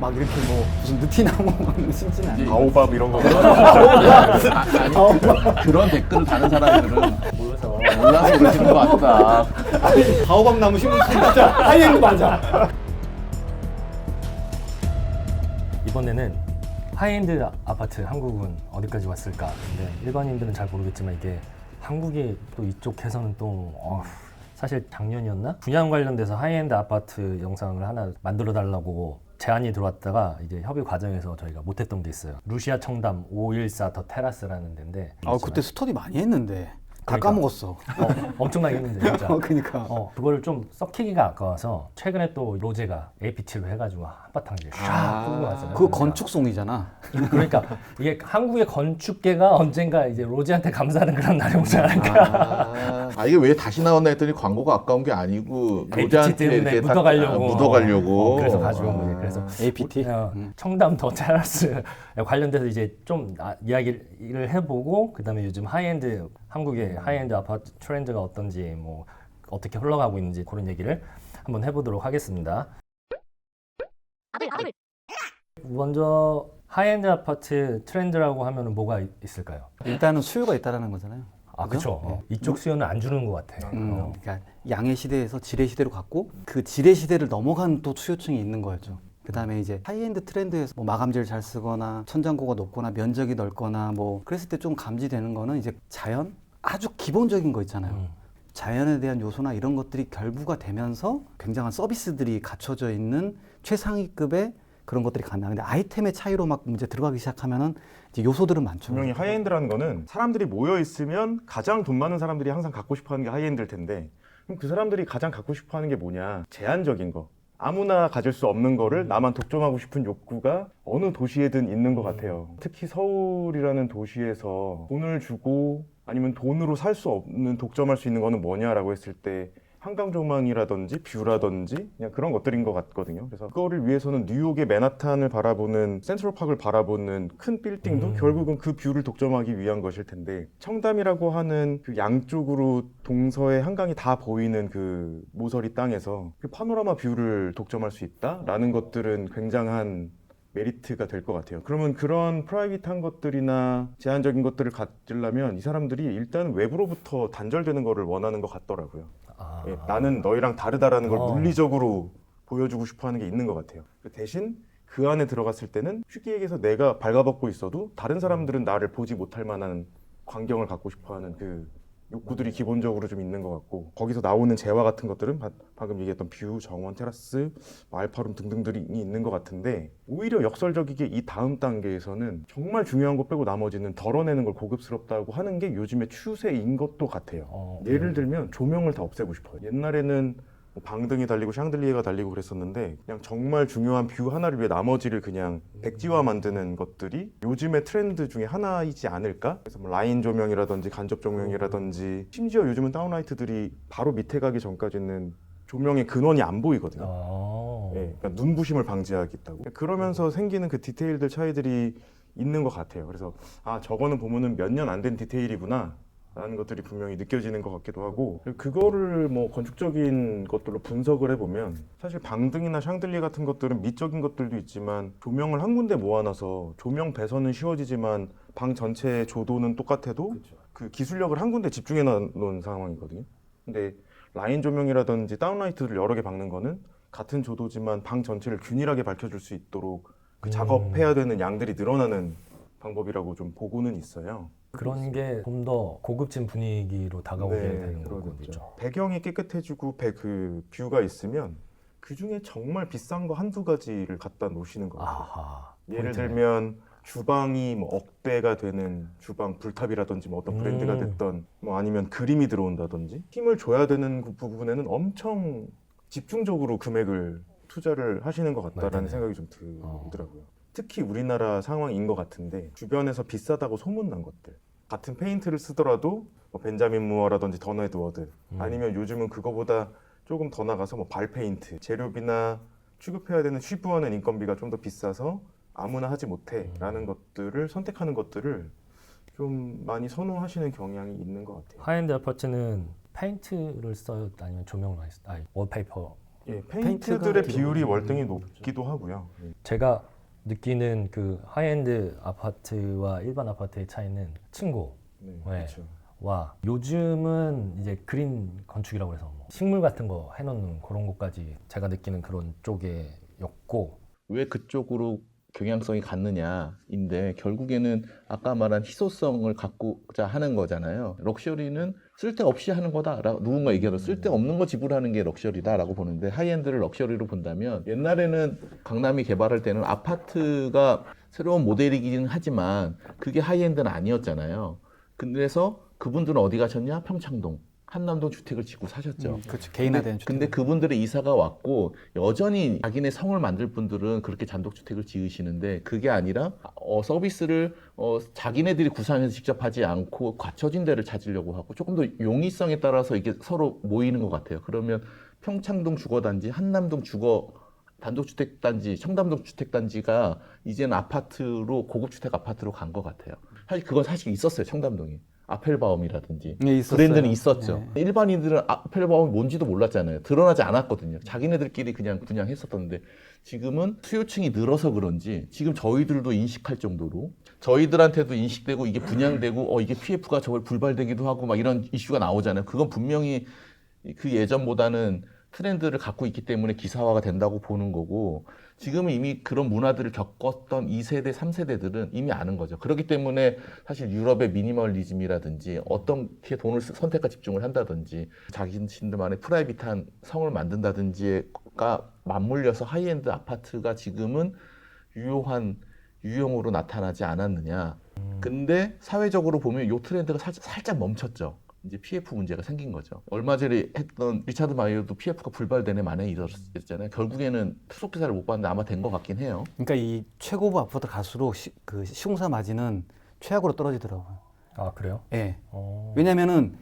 막 이렇게 뭐 무슨 느티나무 심지는 않아요. 바오밥 이런 거. 그런 댓글을 다는 사람들은 몰라서 그러시는 것 같다. 바오밥 나무 심을 수 진짜 하이엔드 맞아. 이번에는 하이엔드 아파트 한국은 어디까지 왔을까? 근데 일반인들은 잘 모르겠지만 이게 한국이 또 이쪽에서는 또 사실 작년이었나? 분양 관련돼서 하이엔드 아파트 영상을 하나 만들어 달라고 제안이 들어왔다가 이제 협의 과정에서 저희가 못했던 게 있어요. 루시아 청담 514 더 테라스라는 데인데 그때 스터디 많이 했는데 다 그러니까. 까먹었어. 엄청나게 했는데 진짜. 그러니까. 그걸 좀 썩히기가 아까워서 최근에 또 로제가 APT로 해가지고 한바탕 이제 샥 끌고 왔어요. 그거 건축송이잖아. 그러니까 이게 한국의 건축계가 언젠가 이제 로제한테 감사하는 그런 날이 오지 않을까. 이게 왜 다시 나왔나 했더니 광고가 아까운 게 아니고 APT 로제한테 때문에 이렇게 딱 묻어가려고. 묻어가려고. 그래서 가져온 거예요. 그래서 APT? 청담 더 테라스 관련돼서 이제 좀 이야기를 해보고 그다음에 요즘 하이엔드 한국의 하이엔드 아파트 트렌드가 어떤지 뭐 어떻게 흘러가고 있는지 그런 얘기를 한번 해보도록 하겠습니다. 먼저 하이엔드 아파트 트렌드라고 하면은 뭐가 있을까요? 일단은 수요가 있다라는 거잖아요. 그렇죠. 이쪽 수요는 안 주는 것 같아. 그러니까 양의 시대에서 질의 시대로 갔고 그 질의 시대를 넘어간 또 수요층이 있는 거였죠. 그 다음에 이제 하이엔드 트렌드에서 뭐 마감재를 잘 쓰거나 천장고가 높거나 면적이 넓거나 뭐 그랬을 때 좀 감지되는 거는 이제 자연? 아주 기본적인 거 있잖아요. 자연에 대한 요소나 이런 것들이 결부가 되면서 굉장한 서비스들이 갖춰져 있는 최상위급의 그런 것들이 가능한. 근데 아이템의 차이로 막 이제 들어가기 시작하면은 이제 요소들은 많죠. 분명히 하이엔드라는 거는 사람들이 모여 있으면 가장 돈 많은 사람들이 항상 갖고 싶어하는 게 하이엔드일 텐데 그럼 그 사람들이 가장 갖고 싶어하는 게 뭐냐? 제한적인 거. 아무나 가질 수 없는 거를 나만 독점하고 싶은 욕구가 어느 도시에든 있는 것 같아요. 특히 서울이라는 도시에서 돈을 주고 아니면 돈으로 살 수 없는 독점할 수 있는 거는 뭐냐라고 했을 때 한강 조망이라든지 뷰라든지 그냥 그런 것들인 것 같거든요. 그래서 그거를 위해서는 뉴욕의 맨하탄을 바라보는 센트럴파크를 바라보는 큰 빌딩도 결국은 그 뷰를 독점하기 위한 것일 텐데 청담이라고 하는 그 양쪽으로 동서의 한강이 다 보이는 그 모서리 땅에서 그 파노라마 뷰를 독점할 수 있다라는 것들은 굉장한 메리트가 될 것 같아요. 그러면 그런 프라이빗한 것들이나 제한적인 것들을 가지려면 이 사람들이 일단 외부로부터 단절되는 거를 원하는 것 같더라고요. 나는 너희랑 다르다라는 걸 물리적으로 보여주고 싶어하는 게 있는 것 같아요. 대신 그 안에 들어갔을 때는 쉽게 얘기해서 내가 발가벗고 있어도 다른 사람들은 나를 보지 못할 만한 광경을 갖고 싶어하는 그 욕구들이 기본적으로 좀 있는 것 같고 거기서 나오는 재화 같은 것들은 방금 얘기했던 뷰, 정원, 테라스, 마을파룸 등등들이 있는 것 같은데 오히려 역설적이게 이 다음 단계에서는 정말 중요한 거 빼고 나머지는 덜어내는 걸 고급스럽다고 하는 게 요즘의 추세인 것도 같아요. 예를 들면 조명을 다 없애고 싶어요. 옛날에는 뭐 방등이 달리고 샹들리에가 달리고 그랬었는데 그냥 정말 중요한 뷰 하나를 위해 나머지를 그냥 백지화 만드는 것들이 요즘의 트렌드 중에 하나이지 않을까? 그래서 뭐 라인 조명이라든지 간접 조명이라든지 심지어 요즘은 다운라이트들이 바로 밑에 가기 전까지는 조명의 근원이 안 보이거든요. 그러니까 눈부심을 방지하겠다고. 그러면서 생기는 그 디테일들 차이들이 있는 것 같아요. 그래서 저거는 보면은 몇 년 안 된 디테일이구나 라는 것들이 분명히 느껴지는 것 같기도 하고 그거를 뭐 건축적인 것들로 분석을 해보면 사실 방등이나 샹들리에 같은 것들은 미적인 것들도 있지만 조명을 한 군데 모아놔서 조명 배선은 쉬워지지만 방 전체의 조도는 똑같아도 그 기술력을 한 군데 집중해 놓은 상황이거든요. 근데 라인 조명이라든지 다운라이트를 여러 개 박는 거는 같은 조도지만 방 전체를 균일하게 밝혀줄 수 있도록 그 작업해야 되는 양들이 늘어나는 방법이라고 좀 보고는 있어요. 그런 게 좀 더 고급진 분위기로 다가오게 되는 거죠. 배경이 깨끗해지고 그 뷰가 있으면 그 중에 정말 비싼 거 한두 가지를 갖다 놓으시는 거예요. 예를 들면 주방이 뭐 억대가 되는 주방 불탑이라든지 뭐 어떤 브랜드가 됐던 뭐 아니면 그림이 들어온다든지 힘을 줘야 되는 그 부분에는 엄청 집중적으로 금액을 투자를 하시는 것 같다라는 생각이 좀 들더라고요. 특히 우리나라 상황인 것 같은데 주변에서 비싸다고 소문난 것들 같은 페인트를 쓰더라도 뭐 벤자민 무어라든지 더너 에드워드 아니면 요즘은 그거보다 조금 더 나가서 뭐 발페인트 재료비나 취급해야 되는 취부하는 인건비가 좀 더 비싸서 아무나 하지 못해 라는 것들을 선택하는 것들을 좀 많이 선호하시는 경향이 있는 것 같아요. 하이엔드 아파트는 페인트를 써요? 아니면 조명을 많이 써요? 월페이퍼 예, 페인트가 페인트들의 기본적으로 비율이 월등히 높기도 하고요. 예. 제가 느끼는 그 하이엔드 아파트와 일반 아파트의 차이는 층고. 네, 네. 그렇죠. 와 요즘은 이제 그린 건축이라고 해서 뭐 식물 같은 거 해놓는 그런 것까지 제가 느끼는 그런 쪽에였고 왜 그쪽으로 경향성이 갔느냐인데 결국에는 아까 말한 희소성을 갖고자 하는 거잖아요. 럭셔리는 쓸데없이 하는 거다. 누군가 얘기하러 쓸데없는 거 지불하는 게 럭셔리다라고 보는데 하이엔드를 럭셔리로 본다면 옛날에는 강남이 개발할 때는 아파트가 새로운 모델이긴 하지만 그게 하이엔드는 아니었잖아요. 그래서 그분들은 어디 가셨냐? 평창동. 한남동 주택을 짓고 사셨죠. 그렇죠. 개인화된 주택. 근데 그분들의 이사가 왔고 여전히 자기네 성을 만들 분들은 그렇게 단독주택을 지으시는데 그게 아니라 서비스를 자기네들이 구상해서 직접 하지 않고 갖춰진 데를 찾으려고 하고 조금 더 용이성에 따라서 이게 서로 모이는 것 같아요. 그러면 평창동 주거단지, 한남동 주거 단독주택단지, 청담동 주택단지가 이제는 아파트로 고급주택 아파트로 간 것 같아요. 사실 그건 사실 있었어요. 청담동이. 아펠바움이라든지 네, 있었어요. 브랜드는 있었죠. 네. 일반인들은 아펠바움이 뭔지도 몰랐잖아요. 드러나지 않았거든요. 자기네들끼리 그냥 분양했었던데 지금은 수요층이 늘어서 그런지 지금 저희들도 인식할 정도로 저희들한테도 인식되고 이게 분양되고 이게 PF가 저걸 불발되기도 하고 막 이런 이슈가 나오잖아요. 그건 분명히 그 예전보다는 트렌드를 갖고 있기 때문에 기사화가 된다고 보는 거고 지금은 이미 그런 문화들을 겪었던 2세대, 3세대들은 이미 아는 거죠. 그렇기 때문에 사실 유럽의 미니멀리즘이라든지 어떻게 돈을 선택과 집중을 한다든지 자신들만의 프라이빗한 성을 만든다든지가 맞물려서 하이엔드 아파트가 지금은 유용으로 나타나지 않았느냐. 근데 사회적으로 보면 이 트렌드가 살짝 멈췄죠. 이제 PF 문제가 생긴 거죠. 얼마 전에 했던 리차드 마이어도 PF가 불발되네 만에 이랬잖아요. 결국에는 후속 기사를 못 봤는데 아마 된 것 같긴 해요. 그러니까 이 최고급 아파트 갈수록 그 시공사 마진은 최악으로 떨어지더라고요. 아 그래요? 예. 왜냐면은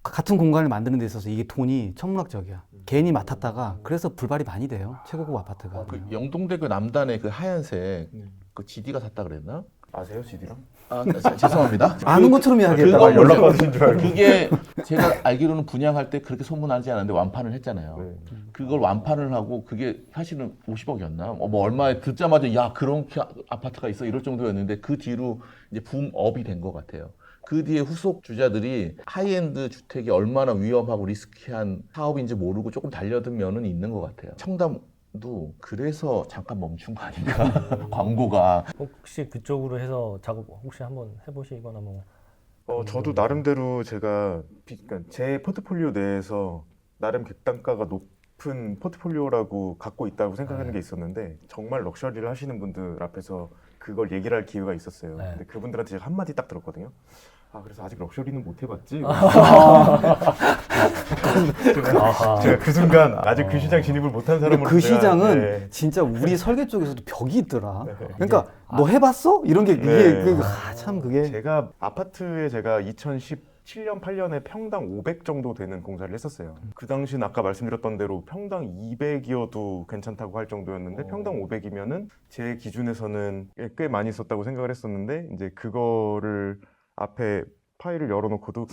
같은 공간을 만드는 데 있어서 이게 돈이 천문학적이야. 개인이 맡았다가 그래서 불발이 많이 돼요. 최고급 아파트가. 그 영동대교 남단에 그 하얀색 그 GD가 샀다 그랬나? 아세요, GD랑? 죄송합니다. 아는 것처럼 이야기했다가 그거 연락 받으신 줄 알고. 그게 제가 알기로는 분양할 때 그렇게 소문나지 않았는데 완판을 했잖아요. 네. 그걸 완판을 하고 그게 사실은 50억이었나? 뭐 얼마에 듣자마자 야 그런 아파트가 있어 이럴 정도였는데 그 뒤로 이제 붐업이 된 것 같아요. 그 뒤에 후속 주자들이 하이엔드 주택이 얼마나 위험하고 리스키한 사업인지 모르고 조금 달려든 면은 있는 것 같아요. 청담도 그래서 잠깐 멈춘 거 아닌가? 광고가. 혹시 그쪽으로 해서 작업 혹시 한번 해보시거나 뭐 저도 나름대로 제가 그러니까 제 포트폴리오 내에서 나름 객단가가 높은 포트폴리오라고 갖고 있다고 생각하는 게 있었는데 정말 럭셔리를 하시는 분들 앞에서 그걸 얘기를 할 기회가 있었어요. 네. 근데 그분들한테 제가 한마디 딱 들었거든요. 그래서 아직 럭셔리는 못 해봤지. 제가 그 순간 아직 그 시장 진입을 못한 사람으로 그 제가, 시장은 네. 진짜 우리 설계 쪽에서도 벽이 있더라. 네. 그러니까 너 해봤어? 이런 게 네. 이게 참 그게 제가 아파트에 제가 2017년 8년에 평당 500 정도 되는 공사를 했었어요. 그 당시는 아까 말씀드렸던 대로 평당 200이어도 괜찮다고 할 정도였는데 평당 500이면은 제 기준에서는 꽤 많이 썼다고 생각을 했었는데 이제 그거를 앞에 파일을 열어놓고도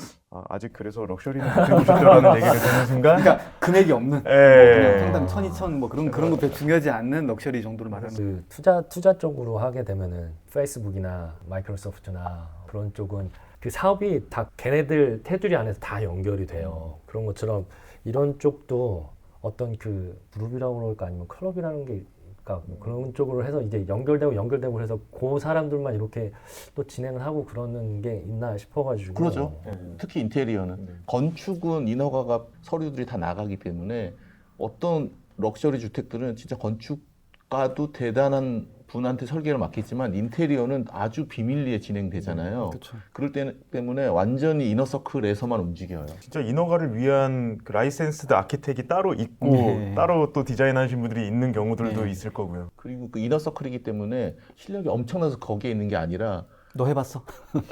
아직 그래서 럭셔리는 못 해보셨다라는 얘기를 듣는 순간 그러니까 금액이 없는 뭐 예. 그냥 평당 1,000, 2,000 뭐 그런 거 별로 중요하지 않는 럭셔리 정도를 말하는 그 투자 쪽으로 하게 되면은 페이스북이나 마이크로소프트나 그런 쪽은 그 사업이 다 걔네들 테두리 안에서 다 연결이 돼요. 그런 것처럼 이런 쪽도 어떤 그 그룹이라고 그럴까 아니면 클럽이라는 게 뭐 그런 쪽으로 해서 이제 연결되고 해서 그 사람들만 이렇게 또 진행을 하고 그러는 게 있나 싶어가지고 그러죠. 특히 인테리어는 건축은 인허가가 서류들이 다 나가기 때문에 어떤 럭셔리 주택들은 진짜 건축가도 대단한 분한테 설계를 맡기지만 인테리어는 아주 비밀리에 진행되잖아요. 그렇죠. 그럴 때문에 완전히 이너서클에서만 움직여요. 진짜 인허가를 위한 그 라이센스드 아키텍이 따로 있고 네. 따로 또 디자인하신 분들이 있는 경우들도 네. 있을 거고요. 그리고 그 이너서클이기 때문에 실력이 엄청나서 거기에 있는 게 아니라 너 해봤어?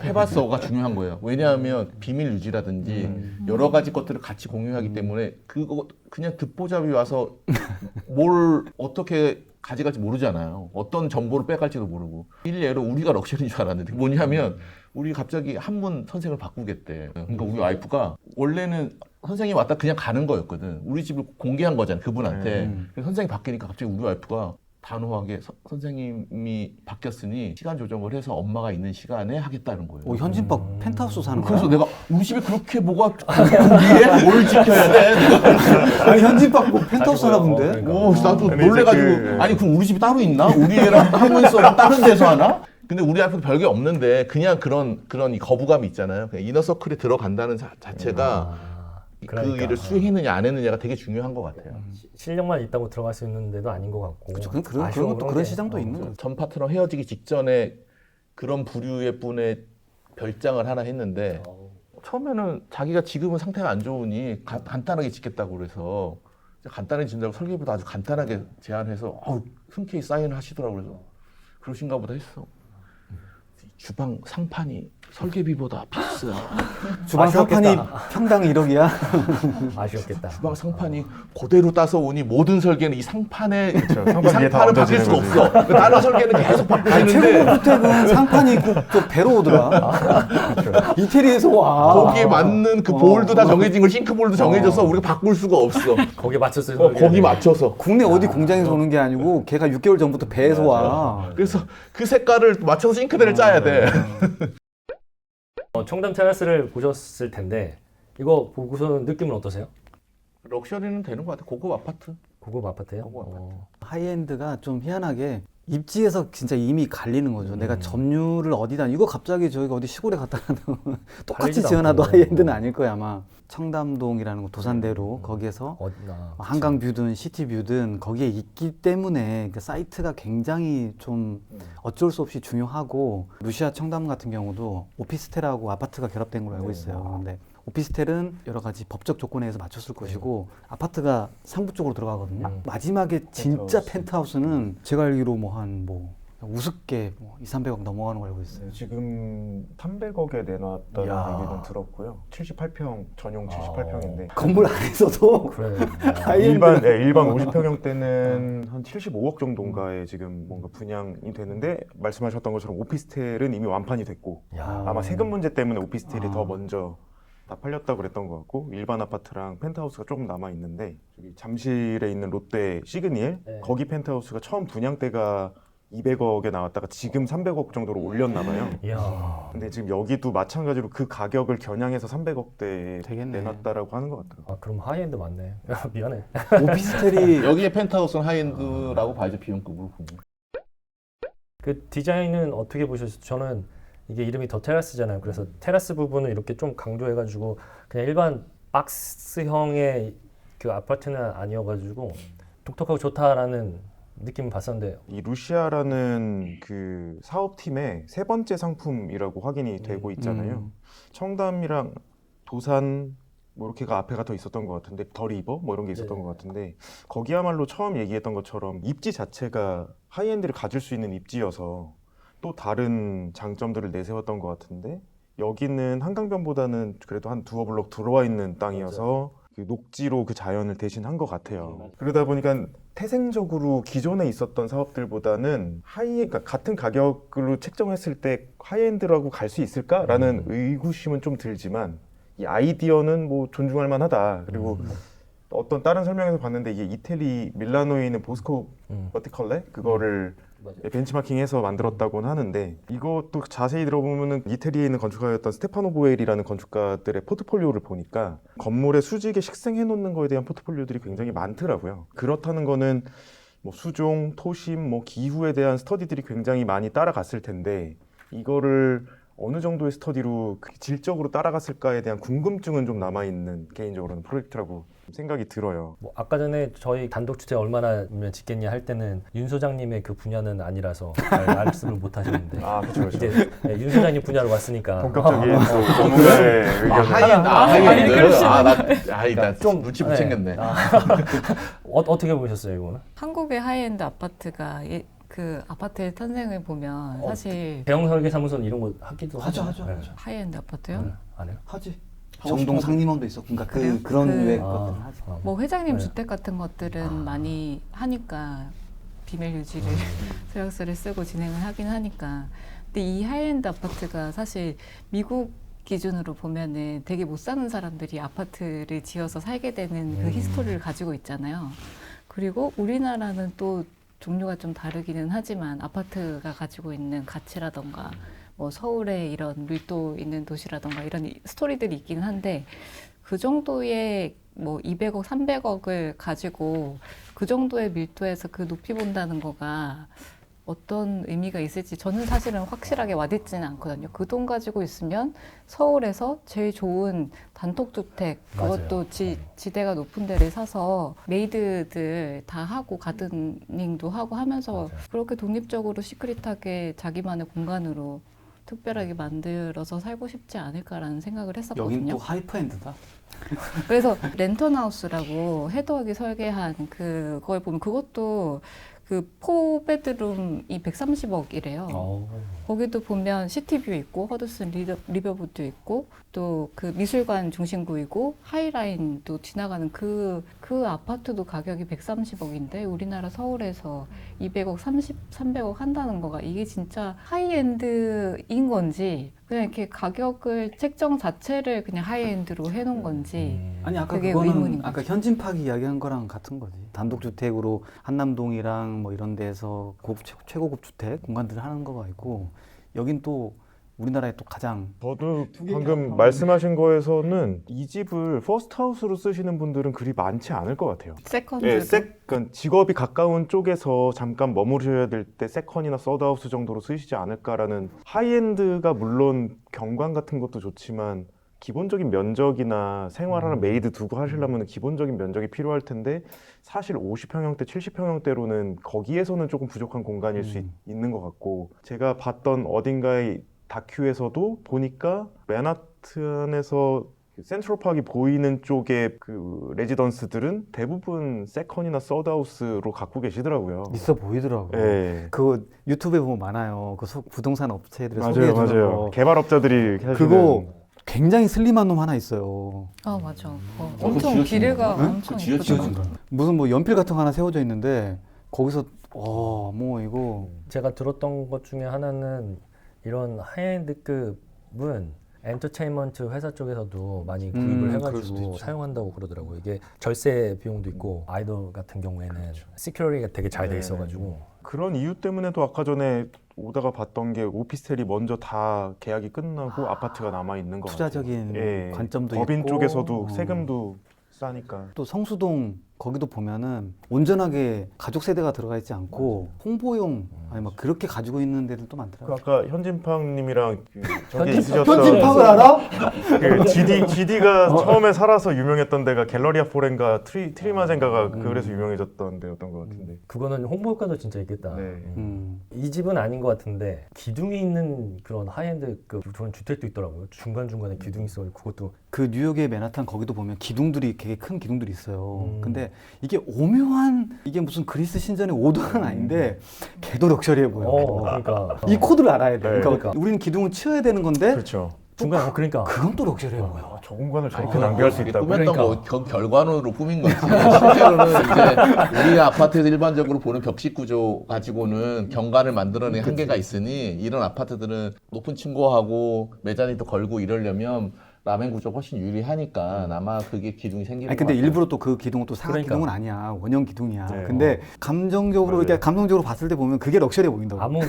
해봤어가 중요한 거예요. 왜냐하면 비밀 유지라든지 여러 가지 것들을 같이 공유하기 때문에 그거 그냥 듣보잡이 와서 뭘 어떻게 가져갈지 모르잖아요. 어떤 정보를 빼갈지도 모르고. 일례로 우리가 럭셔리인 줄 알았는데 뭐냐면 우리 갑자기 한문 선생을 바꾸겠대. 그러니까 우리 와이프가 원래는 선생님이 왔다 그냥 가는 거였거든. 우리 집을 공개한 거잖아, 그분한테. 그래서 선생님이 바뀌니까 갑자기 우리 와이프가 단호하게 선생님이 바뀌었으니 시간 조정을 해서 엄마가 있는 시간에 하겠다는 거예요. 오, 현진박 펜트하우스 사는 거야? 그래서 내가 우리 집에 그렇게 뭐가 위에 뭘 지켜야 돼? 아니, 현진박 뭐 펜트하우스 하나 본데? 그러니까. 오, 나도 근데 놀래가지고 이제 그- 아니 그럼 우리 집이 따로 있나? 우리 애랑 하면서 다른 데서 하나? 근데 우리 앞에도 별게 없는데 그냥 그런 이 거부감이 있잖아요. 그냥 이너서클에 들어간다는 자체가 그 그러니까. 일을 수행했느냐 안 했느냐가 되게 중요한 것 같아요. 실력만 있다고 들어갈 수 있는 데도 아닌 것 같고. 그렇죠. 그런 아쉬운 것도 게, 그런 시장도 있는 거죠. 전 파트너 헤어지기 직전에 그런 부류의 분의 별장을 하나 했는데 처음에는 자기가 지금은 상태가 안 좋으니 간단하게 짓겠다고 그래서 간단하게 짓는다고 설계보다 아주 간단하게 제안해서 흔쾌히 사인을 하시더라고요. 그래서 그러신가 보다 했어. 주방 상판이 설계비보다 비싸. 주방 상판이 평당 1억이야? 아쉬웠겠다. 주방 상판이 그대로 따서 오니 모든 설계는 이 상판에 상판 이 위에 다 상판을 바뀔 얹어지는 수가 거지. 없어. 다른 설계는 계속 바꾸시는데 최고주택은 상판이 있고 또 배로 오더라. 이태리에서 와. 거기에 맞는 그 볼도 다 정해진 걸 싱크볼도 정해져서 우리가 바꿀 수가 없어. 거기에 맞췄어요. 거기 맞춰서. 국내 어디 공장에서 오는 게 아니고 걔가 6개월 전부터 배에서 와. 그래서 그 색깔을 맞춰서 싱크대를 짜야 돼. 청담 테라스를 보셨을 텐데 이거 보고서 느낌은 어떠세요? 럭셔리는 되는 것 같아. 고급 아파트. 고급 아파트예요? 고급 아파트. 하이엔드가 좀 희한하게 입지에서 진짜 이미 갈리는 거죠. 내가 점유를 어디다 이거 갑자기 저희가 어디 시골에 갖다 놔도 똑같이 팔리지도 지어놔도 않고. 하이엔드는 아닐 거야 아마. 청담동이라는 곳 도산대로 거기에서 어디나 한강뷰든 시티뷰든 거기에 있기 때문에 그 사이트가 굉장히 좀 어쩔 수 없이 중요하고 루시아 청담 같은 경우도 오피스텔하고 아파트가 결합된 걸로 알고 있어요. 근데 오피스텔은 여러 가지 법적 조건에 의해서 맞췄을 것이고 아파트가 상부 쪽으로 들어가거든요. 마지막에 진짜 펜트하우스는 제가 알기로 우습게 200~300억 넘어가는 걸 알고 있어요. 지금 300억에 내놨다는 야. 얘기는 들었고요. 78평 전용 78평인데 건물 안에서도 그래. 하이엔드 일반 50평형 때는 한 75억 정도인가에 지금 뭔가 분양이 되는데 말씀하셨던 것처럼 오피스텔은 이미 완판이 됐고 야. 아마 세금 문제 때문에 오피스텔이 아. 더 먼저 다 팔렸다고 그랬던 것 같고 일반 아파트랑 펜트하우스가 조금 남아 있는데 저기 잠실에 있는 롯데 시그니엘 네. 거기 펜트하우스가 처음 분양 때가 200억에 나왔다가 지금 300억 정도로 올렸나 봐요. 이야. 근데 지금 여기도 마찬가지로 그 가격을 겨냥해서 300억대에 되겠네. 내놨다라고 하는 것 같더라고요. 아, 그럼 하이엔드 맞네. 야, 미안해. 오피스텔이 여기에 펜트하우스는 하이엔드라고 봐야죠. 비용급으로 보면. 그 디자인은 어떻게 보셨어요? 저는 이게 이름이 더 테라스잖아요. 그래서 테라스 부분을 이렇게 좀 강조해가지고 그냥 일반 박스형의 그 아파트는 아니어가지고 독특하고 좋다라는 느낌을 봤었는데 이 루시아라는 그 사업팀의 세 번째 상품이라고 확인이 되고 있잖아요. 청담이랑 도산 뭐 이렇게가 앞에가 더 있었던 것 같은데 더 리버 뭐 이런 게 있었던 네. 것 같은데 거기야말로 처음 얘기했던 것처럼 입지 자체가 하이엔드를 가질 수 있는 입지여서 또 다른 장점들을 내세웠던 것 같은데 여기는 한강변보다는 그래도 한 두어 블록 들어와 있는 땅이어서 그 녹지로 그 자연을 대신한 것 같아요. 그러다 보니까 태생적으로 기존에 있었던 사업들보다는 그러니까 같은 가격으로 책정했을 때 하이엔드라고 갈 수 있을까라는 의구심은 좀 들지만 이 아이디어는 뭐 존중할 만하다. 그리고 어떤 다른 설명에서 봤는데 이게 이태리 밀라노에 있는 보스코 버티컬레 그거를 벤치마킹해서 만들었다고는 하는데 이것도 자세히 들어보면은 이태리에 있는 건축가였던 스테파노 보엘이라는 건축가들의 포트폴리오를 보니까 건물의 수직에 식생해 놓는 거에 대한 포트폴리오들이 굉장히 많더라고요. 그렇다는 거는 뭐 수종, 토심, 뭐 기후에 대한 스터디들이 굉장히 많이 따라갔을 텐데 이거를 어느 정도의 스터디로 질적으로 따라갔을까에 대한 궁금증은 좀 남아있는 개인적으로는 프로젝트라고 생각이 들어요. 뭐 아까 전에 저희 단독주택 얼마나면 짓겠냐 할 때는 윤 소장님의 그 분야는 아니라서 잘 말씀을 못 하셨는데 아, 그렇죠. 이제 네, 윤 소장님 분야로 왔으니까 본격적인 전문가의 의견을 하이엔드. 나 좀 눈치 못 챙겼네. 어떻게 보셨어요 이거는? 한국의 하이엔드 아파트가 그 아파트의 탄생을 보면 사실 대형 설계 사무소는 이런 거 하기도 하죠. 하이엔드 아파트요? 네, 안 해요? 하지. 정동 상림원도 있었고, 그러니까 그래요? 그런 그- 류의 아, 것들은 하지. 뭐 회장님 네. 주택 같은 것들은 많이 하니까 비밀 유지를 서약서를 쓰고 진행을 하긴 하니까. 근데 이 하이엔드 아파트가 사실 미국 기준으로 보면은 되게 못 사는 사람들이 아파트를 지어서 살게 되는 그 히스토리를 가지고 있잖아요. 그리고 우리나라는 또 종류가 좀 다르기는 하지만 아파트가 가지고 있는 가치라던가 뭐 서울에 이런 밀도 있는 도시라던가 이런 스토리들이 있긴 한데 그 정도의 뭐 200억, 300억을 가지고 그 정도의 밀도에서 그 높이 본다는 거가 어떤 의미가 있을지 저는 사실은 확실하게 와닿지는 않거든요. 그 돈 가지고 있으면 서울에서 제일 좋은 단독주택, 그것도 맞아요. 지대가 높은 데를 사서 메이드들 다 하고 가드닝도 하고 하면서 맞아요. 그렇게 독립적으로 시크릿하게 자기만의 공간으로 특별하게 만들어서 살고 싶지 않을까라는 생각을 여긴 했었거든요. 또 하이퍼엔드다. 그래서 랜턴하우스라고 헤드웍이 설계한 그걸 보면 그것도 그 4베드룸이 130억이래요. 거기도 보면 시티뷰 있고 허드슨 리버보드 있고 또 그 미술관 중심구이고 하이라인도 지나가는 그 아파트도 가격이 130억인데 우리나라 서울에서 200억, 300억 한다는 거가 이게 진짜 하이엔드인 건지 그냥 이렇게 가격을 책정 자체를 그냥 하이엔드로 해놓은 건지 아니 아까 그게 그거는 의문인 아까 거지. 현진팍 이야기한 거랑 같은 거지. 단독주택으로 한남동이랑 뭐 이런 데서 최고급 주택 공간들을 하는 거가 있고 여긴 또 우리나라의 또 가장 저도 방금 말씀하신 거에서는 이 집을 퍼스트하우스로 쓰시는 분들은 그리 많지 않을 것 같아요. 세컨드 네, 그러니까 직업이 가까운 쪽에서 잠깐 머무셔야 될 때 세컨이나 서드하우스 정도로 쓰시지 않을까라는 하이엔드가 물론 경관 같은 것도 좋지만 기본적인 면적이나 생활하는 메이드 두고 하시려면 기본적인 면적이 필요할 텐데 사실 50평형대, 70평형대로는 거기에서는 조금 부족한 공간일 수 있는 것 같고 제가 봤던 어딘가의 다큐에서도 보니까 맨하튼에서 센트럴파크가 보이는 쪽의 그 레지던스들은 대부분 세컨이나 서드하우스로 갖고 계시더라고요. 있어 보이더라고. 예. 그거 유튜브에 보면 많아요. 그 부동산 업체들을 맞아요, 소개해 주는 맞아요. 거. 개발업자들이 하시는 그거 굉장히 슬림한 놈 하나 있어요. 아 맞아. 그거 엄청 지어주는 비례가 거야? 엄청 그거 지어주는 예쁘더라고. 거야? 무슨 뭐 연필 같은 거 하나 세워져 있는데 거기서 뭐 이거 제가 들었던 것 중에 하나는 이런 하이엔드급은 엔터테인먼트 회사 쪽에서도 많이 구입을 그럴 수도 해가지고 있죠. 사용한다고 그러더라고요. 이게 절세 비용도 있고 아이돌 같은 경우에는 시큐리티가 되게 잘 돼 네. 있어가지고 그런 이유 때문에도 아까 전에 오다가 봤던 게 오피스텔이 먼저 다 계약이 끝나고 아파트가 남아 있는 거 투자적인 같아요. 관점도 법인 있고 쪽에서도 어. 세금도 싸니까. 또 성수동 거기도 보면은 온전하게 가족 세대가 들어가 있지 않고 홍보용 아니 막 그렇게 가지고 있는 데들도 그 많더라고요. 아까 현진팡님이랑 저기 현진팡- 있으셨던 현진팍을 알아? 그 GD가 처음에 살아서 유명했던 데가 갤러리아 포렌가 트리마젠가가 그래서 유명해졌던 데였던 것 같은데. 그거는 홍보 효과도 진짜 있겠다. 네. 이 집은 아닌 것 같은데 기둥이 있는 그런 하이엔드 그런 주택도 있더라고요. 중간중간에 기둥이 있어 그것도 그 뉴욕의 맨하탄 거기도 보면 기둥들이 되게 큰 기둥들이 있어요. 근데 이게 오묘한 이게 무슨 그리스 신전의 오도는 아닌데 걔도 럭셔리해 보여. 그러니까 이 코드를 알아야 돼. 네. 그러니까 우리는 기둥을 치워야 되는 건데 그렇죠. 중간 그러니까 그건 또 럭셔리해 보여. 저 공간을 저렇게 낭비할 수 있다고. 꾸몄던 그러니까. 거 결과론으로 꾸민 거지. 실제로는 이제 우리 아파트에서 일반적으로 보는 벽식 구조 가지고는 경관을 만들어내는 한계가 있으니 이런 아파트들은 높은 층고하고 메자니도 걸고 이러려면 라멘 구조가 훨씬 유리하니까 아마 그게 기둥이 생기는 아니 것 근데 같아요. 일부러 또 그 기둥은 또 사각 그러니까. 기둥은 아니야. 원형 기둥이야. 네. 근데 감정적으로 맞아요. 이렇게 감성적으로 봤을 때 보면 그게 럭셔리해 보인다고. 아무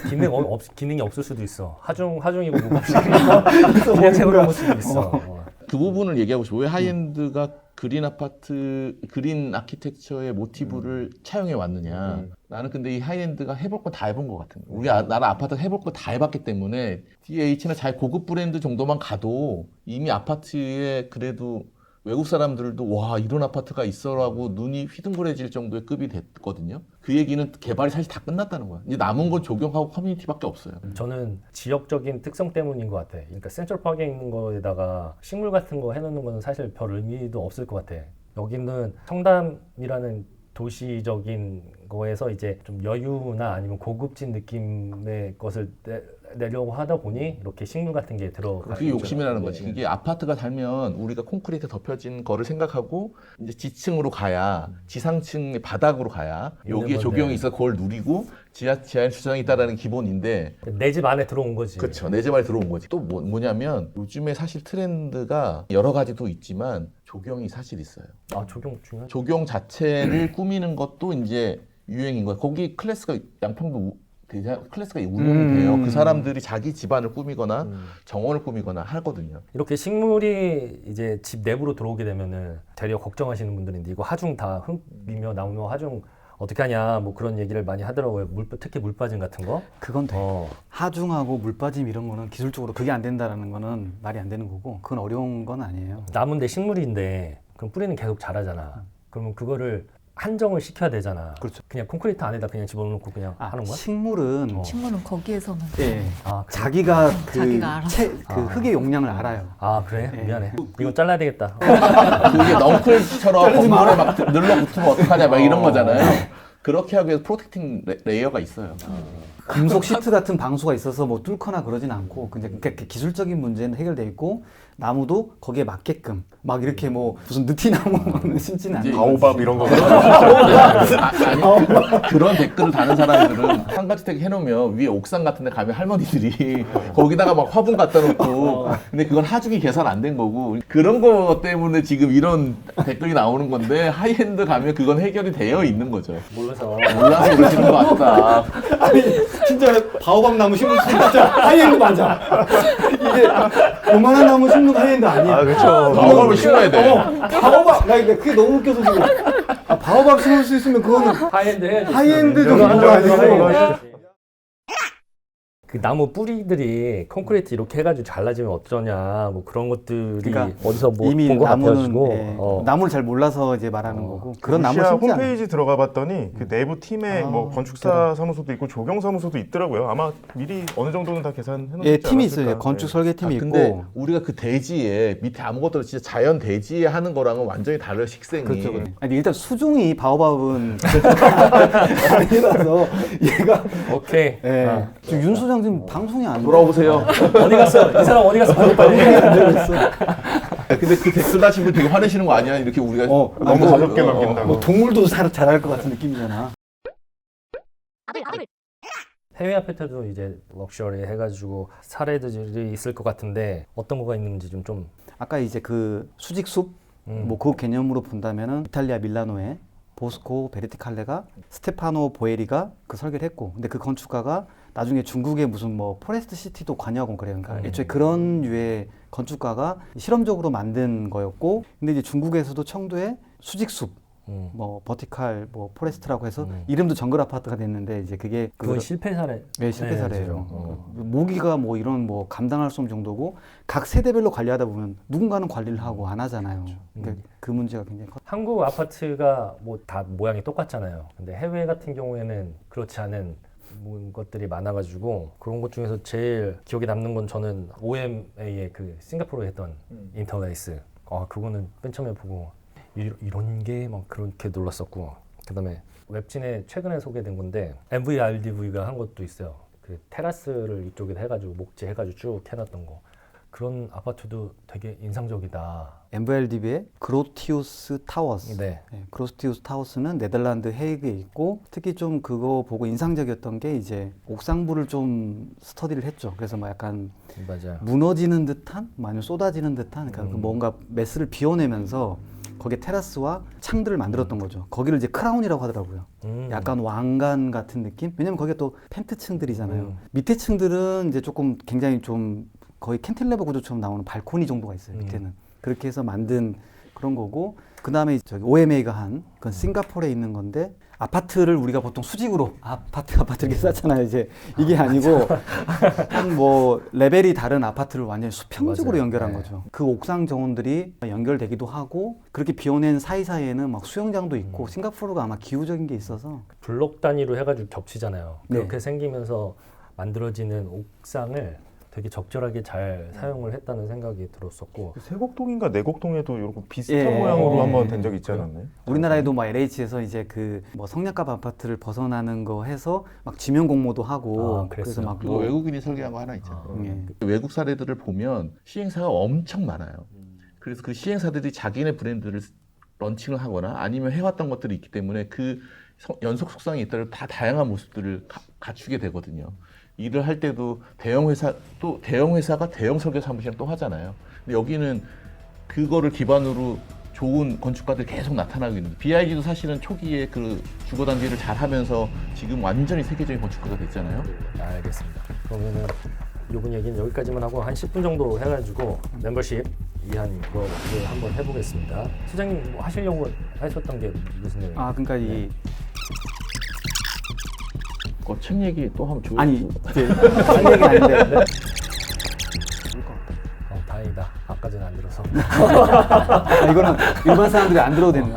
기능이 없을 수도 있어. 하중이고 무겁고 그냥 세우는 걸 수도 있어. 그 부분을 얘기하고 싶어요. 왜 하이엔드가 그린 아파트, 그린 아키텍처의 모티브를 차용해 왔느냐. 나는 근데 이 하이엔드가 해볼 거 다 해본 것 같은 거야. 나는 아파트 해볼 거 다 해봤기 때문에 DH나 잘 고급 브랜드 정도만 가도 이미 아파트에 그래도 외국 사람들도 와 이런 아파트가 있어라고 눈이 휘둥그레질 정도의 급이 됐거든요. 그 얘기는 개발이 사실 다 끝났다는 거야. 이제 남은 건 적용하고 커뮤니티밖에 없어요. 저는 지역적인 특성 때문인 것 같아. 그러니까 센트럴파크에 있는 거에다가 식물 같은 거 해놓는 거는 사실 별 의미도 없을 것 같아. 여기는 청담이라는 도시적인 거에서 이제 좀 여유나 아니면 고급진 느낌의 것을 내려고 하다 보니 이렇게 식물 같은 게 들어가죠. 그게 욕심이라는 거지. 네. 이게 아파트가 살면 우리가 콘크리트 덮여진 거를 생각하고 이제 지층으로 가야 지상층의 바닥으로 가야 있는 여기에 건데. 조경이 있어 그걸 누리고 지하 주차장이 있다라는 기본인데 내 집 안에 들어온 거지. 그렇죠. 내 집 안에 들어온 거지. 또 뭐냐면 요즘에 사실 트렌드가 여러 가지도 있지만 조경이 사실 있어요. 아, 조경 중요하죠. 조경 자체를 꾸미는 것도 이제 유행인 거야. 거기 클래스가 양평도 클래스가 운영이 돼요. 그 사람들이 자기 집안을 꾸미거나 정원을 꾸미거나 하거든요. 이렇게 식물이 이제 집 내부로 들어오게 되면은 되려 걱정하시는 분들인데 이거 하중 다 흙이며 나무며 하중 어떻게 하냐 뭐 그런 얘기를 많이 하더라고요. 특히 물 빠짐 같은 거. 그건 돼. 어. 하중하고 물빠짐 이런 거는 기술적으로 그게 안 된다라는 거는 말이 안 되는 거고 그건 어려운 건 아니에요. 나무인데 식물인데 그럼 뿌리는 계속 자라잖아. 그러면 그거를 한정을 시켜야 되잖아. 그렇죠. 그냥 콘크리트 안에다 그냥 집어넣고 그냥 하는 거야? 식물은 어. 식물은 거기에서만 예, 아, 그래? 자기가 자기가 알아서. 그 흙의 용량을 알아요. 아, 그래? 네. 미안해. 이거 잘라야 되겠다. 그게 넝클처럼 건물에 막 눌러붙으면 어떡하냐 막 이런 거잖아요. 그렇게 하기 위해서 프로텍팅 레이어가 있어요. 금속 시트 같은 방수가 있어서 뭐 뚫거나 그러진 않고 그러니까 기술적인 문제는 해결돼 있고 나무도 거기에 맞게끔 막 이렇게 뭐 무슨 느티나무 심지는 이제 않고 바오밥 이런 거. 아니, 그런 댓글을 다는 사람들은 상가주택 해놓으면 위에 옥상 같은 데 가면 할머니들이 거기다가 막 화분 갖다 놓고 근데 그건 하중이 계산 안 된 거고 그런 거 때문에 지금 이런 댓글이 나오는 건데 하이엔드 가면 그건 해결이 되어 있는 거죠. 몰라서. 몰라서 그러시는 것 같다. 아니 진짜 바오밥 나무 심는 거 진짜 하이엔드 맞아. 이게 요만한 나무 심는 거 하이엔드 아니야. 아 그렇죠. 바오밥을 심어야 돼. 바오밥 나 그게 너무 웃겨서 지금 바오밥 심을 수 있으면 그거는 하이엔드 해야지. 하이엔드 이거 정도가 하이엔드 아니고. 해야지. 그 나무 뿌리들이 콘크리트 이렇게 해가지고 잘라지면 어쩌냐 뭐 그런 것들이 그러니까 어디서 뭐 이미 본 거 나무는 같아가지고 예, 나무를 잘 몰라서 이제 말하는 거고 그런 나무 루시아 심지 않아요. 홈페이지 들어가 봤더니 그 내부 팀에 뭐 건축사 사무소도 있고 조경 사무소도 있더라고요. 아마 미리 어느 정도는 다 계산해 놓지 예, 팀이 않았을까. 있어요. 건축 네. 설계팀이 근데 있고. 우리가 그 대지에 밑에 아무것도 없이 진짜 자연 대지에 하는 거랑은 완전히 다른 식생이. 그렇죠. 아니, 일단 수중이 바오밥은 아니라서 얘가 오케이. 예. 아. 지금 윤 소장 지금 방송이 안 돌아오세요. 어디 갔어? 이 사람 어디 갔어? 방송이 안 되고 있어. 근데 그 댓글 다신 분 되게 화내시는 거 아니야? 이렇게 우리가 너무 가볍게 넘긴다고. 뭐 동물도 잘할 것 같은 느낌이잖아. 해외 아파트도 이제 럭셔리 해가지고 사례들이 있을 것 같은데 어떤 거가 있는지 좀 아까 이제 그 수직숲 뭐 그 개념으로 본다면은 이탈리아 밀라노에 보스코 베르티칼레가 스테파노 보에리가 그 설계를 했고 근데 그 건축가가 나중에 중국의 무슨 뭐 포레스트 시티도 관여하고 그래요. 그러니까 애초에 그런 류의 건축가가 실험적으로 만든 거였고 근데 이제 중국에서도 청두에 수직숲 뭐 버티칼 뭐 포레스트라고 해서 이름도 정글 아파트가 됐는데 이제 그게 그건 실패 사례. 네, 실패 사례예요. 그죠. 모기가 뭐 이런 뭐 감당할 수 없는 정도고 각 세대별로 관리하다 보면 누군가는 관리를 하고 안 하잖아요. 그러니까 그 문제가 굉장히 커. 한국 아파트가 뭐 다 모양이 똑같잖아요. 근데 해외 같은 경우에는 그렇지 않은 것들이 많아가지고 그런 것 중에서 제일 기억에 남는 건 저는 OMA의 그 싱가포르에 했던 인터레이스. 아 그거는 맨 처음에 보고 이런 게 막 그렇게 놀랐었고 그다음에 웹진에 최근에 소개된 건데 MVRDV가 한 것도 있어요. 그 테라스를 이쪽에 해가지고 목재 해가지고 쭉 해놨던 거. 그런 아파트도 되게 인상적이다. MVLDB의 그로티우스 타워스. 네. 네, 그로티우스 타워스는 네덜란드 헤이그에 있고 특히 좀 그거 보고 인상적이었던 게 이제 옥상부를 좀 스터디를 했죠. 그래서 뭐 약간 맞아요. 무너지는 듯한, 아니면 쏟아지는 듯한, 그러니까 뭔가 메스를 비워내면서 거기에 테라스와 창들을 만들었던 거죠. 거기를 이제 크라운이라고 하더라고요. 약간 왕관 같은 느낌? 왜냐면 거기가 또 펜트층들이잖아요. 밑에 층들은 이제 조금 굉장히 좀 거의 캔틸레버 구조처럼 나오는 발코니 정도가 있어요. 밑에는. 그렇게 해서 만든 그런 거고 그 다음에 저기 OMA가 한 그건 싱가포르에 있는 건데 아파트를 우리가 보통 수직으로 아파트 이렇게 쌓잖아요. 이제 이게 아니고 한 뭐 레벨이 다른 아파트를 완전히 수평적으로 맞아요. 연결한 네. 거죠. 그 옥상 정원들이 연결되기도 하고 그렇게 비워낸 사이사이에는 막 수영장도 있고 싱가포르가 아마 기후적인 게 있어서 블록 단위로 해가지고 겹치잖아요. 네. 그렇게 생기면서 만들어지는 옥상을 되게 적절하게 잘 사용을 했다는 생각이 들었었고 세곡동인가 내곡동에도 이렇게 비슷한 예, 모양으로 예, 한번 예. 된 적이 있지 않았나요? 우리나라에도 뭐 LH에서 이제 그 뭐 성냥갑 아파트를 벗어나는 거 해서 막 지명 공모도 하고 아, 그래서 그랬어요? 막 그리고 뭐 외국인이 설계한 거 하나 있잖아요. 예. 외국 사례들을 보면 시행사가 엄청 많아요. 그래서 그 시행사들이 자기네 브랜드를 런칭을 하거나 아니면 해왔던 것들이 있기 때문에 그 연속 속성이 있다를 다 다양한 모습들을 갖추게 되거든요. 일을 할 때도 대형 회사가 대형 설계 사무실이랑 또 하잖아요. 근데 여기는 그거를 기반으로 좋은 건축가들이 계속 나타나고 있는데 BIG도 사실은 초기에 그 주거 단지를 잘 하면서 지금 완전히 세계적인 건축가가 됐잖아요. 알겠습니다. 그러면은 요번 얘기는 여기까지만 하고 한 10분 정도 해가지고 멤버십 이한 그거 한번 해보겠습니다. 소장님 뭐 하시려고 하셨던 게 무슨 내용? 아 그러니까 이 책 얘기 또 하면 좋을 아니 것 같아요. 이제 한 얘기 아닌데 다행이다. 아까 전에 안 들어서. 이거는 일반 사람들이 안 들어도 되는